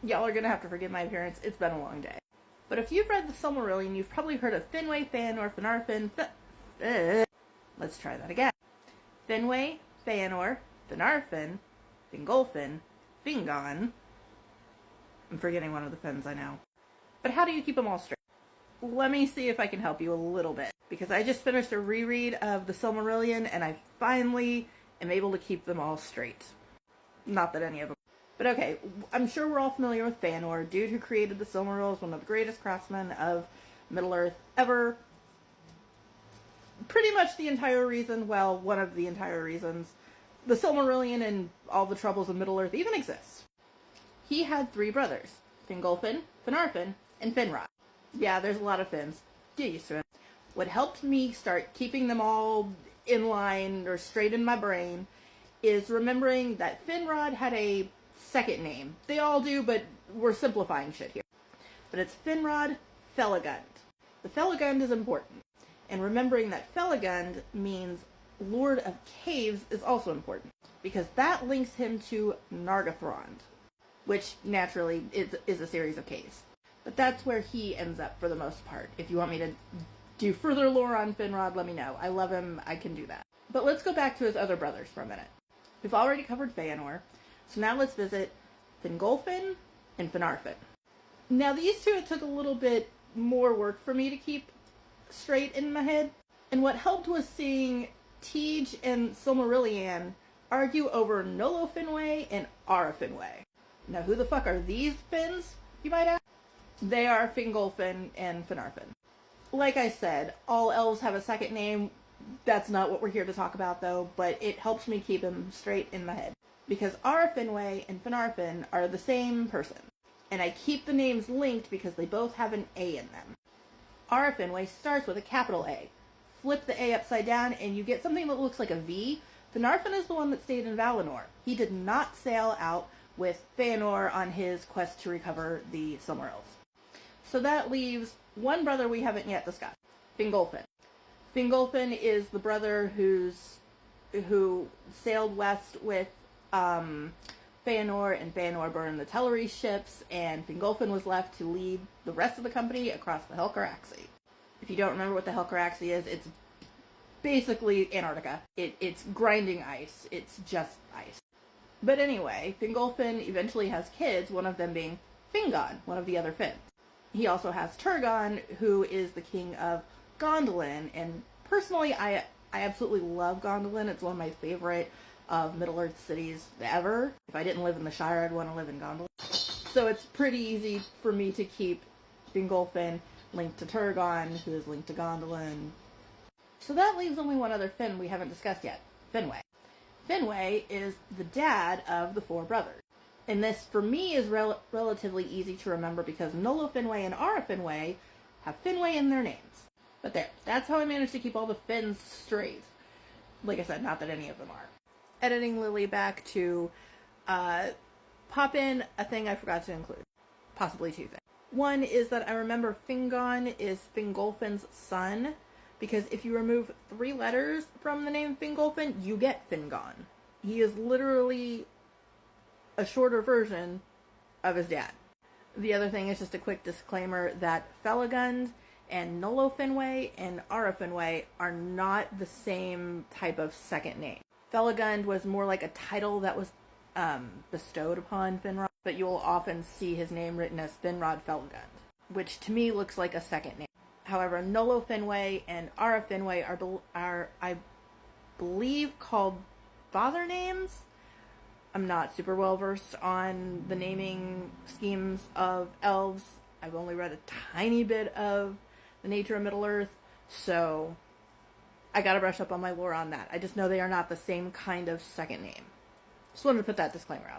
Y'all are gonna have to forgive my appearance. It's been a long day. But if you've read the Silmarillion, you've probably heard of Finwë, Feanor, Finarfin. Let's try that again. Finwë, Feanor, Finarfin, Fingolfin, Fingon. I'm forgetting one of the Fins, I know. But how do you keep them all straight? Let me see if I can help you a little bit. Because I just finished a reread of the Silmarillion, and I finally am able to keep them all straight. Not that any of them. But okay, I'm sure we're all familiar with Feanor, dude who created the Silmarils, one of the greatest craftsmen of Middle-earth ever. Pretty much the entire reason, well, one of the entire reasons, the Silmarillion and all the troubles of Middle-earth even exist. He had 3 brothers, Fingolfin, Finarfin, and Finrod. Yeah, there's a lot of Fins. Get used to it. What helped me start keeping them all in line or straight in my brain is remembering that Finrod had a second name. They all do, but we're simplifying shit here. But it's Finrod Felagund. The Felagund is important. And remembering that Felagund means Lord of Caves is also important. Because that links him to Nargothrond, which naturally is a series of caves. But that's where he ends up for the most part. If you want me to do further lore on Finrod, let me know. I love him. I can do that. But let's go back to his other brothers for a minute. We've already covered Feanor. So now let's visit Fingolfin and Finarfin. Now these two, it took a little bit more work for me to keep straight in my head. And what helped was seeing Tej and Silmarillion argue over Nolo Finwë and Ara Finwë. Now who the fuck are these Fins, you might ask? They are Fingolfin and Finarfin. Like I said, all elves have a second name. That's not what we're here to talk about though, but it helps me keep them straight in my head. Because Ara Finwë and Finarfin are the same person. And I keep the names linked because they both have an A in them. Ara Finwë starts with a capital A. Flip the A upside down and you get something that looks like a V. Finarfin is the one that stayed in Valinor. He did not sail out with Feanor on his quest to recover the Silmarils. So that leaves one brother we haven't yet discussed. Fingolfin. Fingolfin is the brother who sailed west with Feanor, and Feanor burned the Teleri ships, and Fingolfin was left to lead the rest of the company across the Helcaraxi. If you don't remember what the Helcaraxi is, it's basically Antarctica. It's grinding ice. It's just ice. But anyway, Fingolfin eventually has kids, one of them being Fingon, one of the other Fins. He also has Turgon, who is the king of Gondolin, and personally, I absolutely love Gondolin. It's one of my favorite of Middle-earth cities ever. If I didn't live in the Shire, I'd want to live in Gondolin. So it's pretty easy for me to keep Fingolfin linked to Turgon, who is linked to Gondolin. So that leaves only one other Fin we haven't discussed yet, Finwë. Finwë is the dad of the 4 brothers. And this, for me, is relatively easy to remember because Nolo Finwë and Ara Finwë have Finwë in their names. But there, that's how I managed to keep all the Fins straight. Like I said, not that any of them are. Editing Lily back to pop in a thing I forgot to include. Possibly 2 things. One is that I remember Fingon is Fingolfin's son, because if you remove 3 letters from the name Fingolfin, you get Fingon. He is literally a shorter version of his dad. The other thing is just a quick disclaimer that Felagund and Nolo Finwë and Ara Finwë are not the same type of second name. Felagund was more like a title that was bestowed upon Finrod, but you will often see his name written as Finrod Felagund, which to me looks like a second name. However, Nolo Finwë and Ara Finwë are I believe, called father names. I'm not super well versed on the naming schemes of elves. I've only read a tiny bit of the nature of Middle-earth, so I gotta brush up on my lore on that. I just know they are not the same kind of second name. Just wanted to put that disclaimer out there.